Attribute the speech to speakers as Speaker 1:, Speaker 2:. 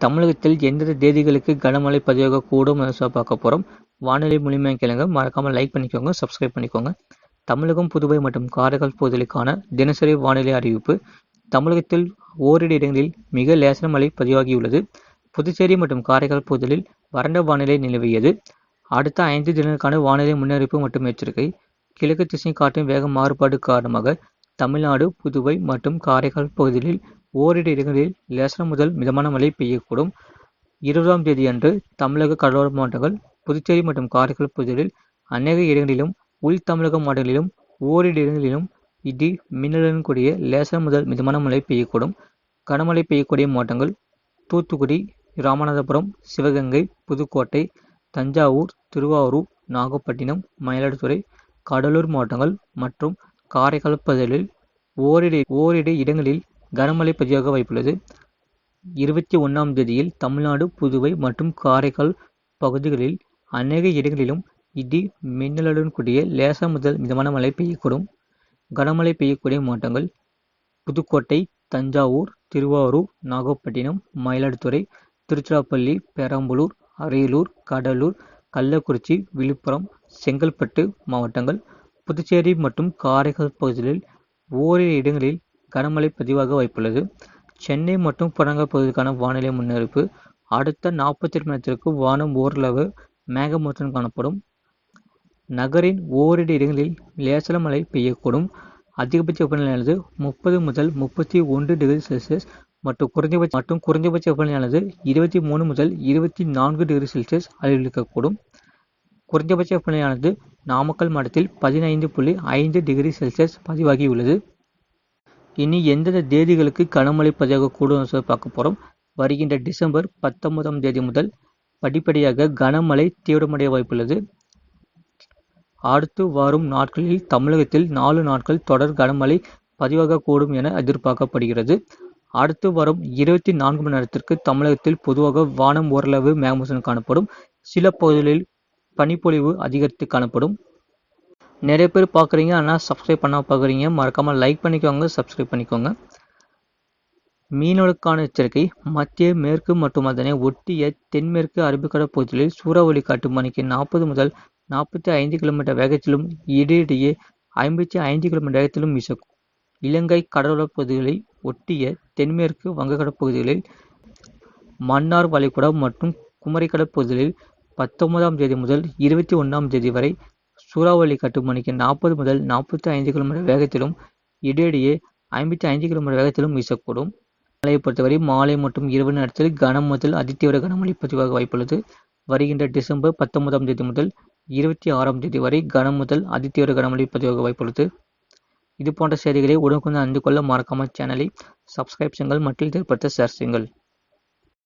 Speaker 1: தமிழகத்தில் எந்தெந்த தேதிகளுக்கு கனமழை பதிவாகக்கூடும் பார்க்க போகிறோம். வானிலை முழுமையாக கேளுங்க. மறக்காமல் லைக் பண்ணிக்கோங்க, சப்ஸ்கிரைப் பண்ணிக்கோங்க. தமிழகம், புதுவை மற்றும் காரைக்கால் பகுதிகளுக்கான தினசரி வானிலை அறிவிப்பு. தமிழகத்தில் ஓரிரு இடங்களில் மிக லேசான மழை பதிவாகியுள்ளது. புதுச்சேரி மற்றும் காரைக்கால் பகுதிகளில் வறண்ட வானிலை நிலவியது. அடுத்த 5 தினங்களுக்கான வானிலை முன்னறிவிப்பு மற்றும் எச்சரிக்கை. கிழக்கு திசை காற்றின் வேக மாறுபாடு காரணமாக தமிழ்நாடு, புதுவை மற்றும் காரைக்கால் பகுதிகளில் ஓரிரு இடங்களில் லேசான முதல் மிதமான மழை பெய்யக்கூடும். 20ஆம் தேதி அன்று தமிழக கடலோர மாவட்டங்கள், புதுச்சேரி மற்றும் காரைக்கால் பகுதிகளில் அநேக இடங்களிலும், உள் தமிழக மாவட்டங்களிலும் ஓரிரு இடங்களிலும் இடி மின்னலுடன் கூடிய லேசான முதல் மிதமான மழை பெய்யக்கூடும். கனமழை பெய்யக்கூடிய மாவட்டங்கள் தூத்துக்குடி, ராமநாதபுரம், சிவகங்கை, புதுக்கோட்டை, தஞ்சாவூர், திருவாரூர், நாகப்பட்டினம், மயிலாடுதுறை, கடலூர் மாவட்டங்கள் மற்றும் காரைக்கால் பகுதிகளில் ஓரிரு இடங்களில் கனமழை பதிவாக வாய்ப்புள்ளது. 21ஆம் தேதியில் தமிழ்நாடு, புதுவை மற்றும் காரைக்கால் பகுதிகளில் அநேக இடங்களிலும் இடி மின்னலுடன் கூடிய லேசான முதல் மிதமான மழை பெய்யக்கூடும். கனமழை பெய்யக்கூடிய மாவட்டங்கள் புதுக்கோட்டை, தஞ்சாவூர், திருவாரூர், நாகப்பட்டினம், மயிலாடுதுறை, திருச்சிராப்பள்ளி, பெரம்பலூர், அரியலூர், கடலூர், கள்ளக்குறிச்சி, விழுப்புரம், செங்கல்பட்டு மாவட்டங்கள். புதுச்சேரி மற்றும் காரைக்கால் பகுதிகளில் ஓரிரு இடங்களில் கனமழை பதிவாக வாய்ப்புள்ளது. சென்னை மற்றும் புறநகர் பகுதிக்கான வானிலை முன்னறிவிப்பு. அடுத்த 48 மணி நேரத்திற்கு வானம் ஓரளவு மேகமூட்டத்துடன் காணப்படும். நகரின் ஓரிரு இடங்களில் லேசான மழை பெய்யக்கூடும். அதிகபட்ச வெப்பநிலையானது 30 முதல் 31 டிகிரி செல்சியஸ் மற்றும் குறைந்தபட்ச வெப்பநிலையானது 23 முதல் 24 டிகிரி செல்சியஸ் அதிகரிக்கக்கூடும். குறைந்தபட்ச வெப்பநிலையானது நாமக்கல் மாவட்டத்தில் 15.5 டிகிரி செல்சியஸ் பதிவாகியுள்ளது. இனி எந்தெந்த தேதிகளுக்கு கனமழை பதிவாகக்கூடும் பார்க்க போகிறோம். வருகின்ற டிசம்பர் 19ஆம் தேதி முதல் படிப்படியாக கனமழை தீவிரமடைய வாய்ப்புள்ளது. அடுத்து வரும் நாட்களில் தமிழகத்தில் 4 நாட்கள் தொடர் கனமழை பதிவாகக்கூடும் என எதிர்பார்க்கப்படுகிறது. அடுத்து வரும் 24 மணி நேரத்திற்கு தமிழகத்தில் பொதுவாக வானம் ஓரளவு மேகமூட்டத்துடன் காணப்படும். சில பகுதிகளில் பனிப்பொழிவு அதிகரித்து காணப்படும். நிறைய பேர் பார்க்குறீங்க, ஆனால் சப்ஸ்கிரைப் பண்ண பார்க்குறீங்க. மறக்காமல் லைக் பண்ணிக்கோங்க, சப்ஸ்கிரைப் பண்ணிக்கோங்க. மீனவர்களுக்கான எச்சரிக்கை. மத்திய மேற்கு மற்றும் அதனை ஒட்டிய தென்மேற்கு அரபிக்கடல் பகுதிகளில் சூறாவளி காற்று மணிக்கு 40 முதல் 45 கிலோமீட்டர் வேகத்திலும் இடையிடையே 55 கிலோமீட்டர் வேகத்திலும் வீசக்கூடும். இலங்கை கடலோர பகுதிகளை ஒட்டிய தென்மேற்கு வங்கக்கடல் பகுதிகளில், மன்னார் வளைகுடா மற்றும் குமரிக்கடல் பகுதிகளில் 19ஆம் தேதி முதல் 21ஆம் தேதி வரை சூறாவளி காற்று மணிக்கு 40 முதல் 45 கிலோமீட்டர் வேகத்திலும் இடையிடையே 55 கிலோமீட்டர் வேகத்திலும் வீசக்கூடும். மழையை பொறுத்தவரை மாலை மற்றும் இரவு நேரத்தில் கனம் முதல் அதிதீவிர கனமழை பதிவாக வாய்ப்புள்ளது. வருகின்ற டிசம்பர் 19ஆம் தேதி முதல் 26ஆம் தேதி வரை கனம் முதல் அதிதீவிர கனமழை பதிவாக வாய்ப்புள்ளது. இது போன்ற செய்திகளை உடனுக்குடன் அறிந்து கொள்ள மறக்காமல் சேனலை சப்ஸ்கிரைப் செய்யுங்கள் மற்றும் ஏற்படுத்த ஷேர் செய்யுங்கள்.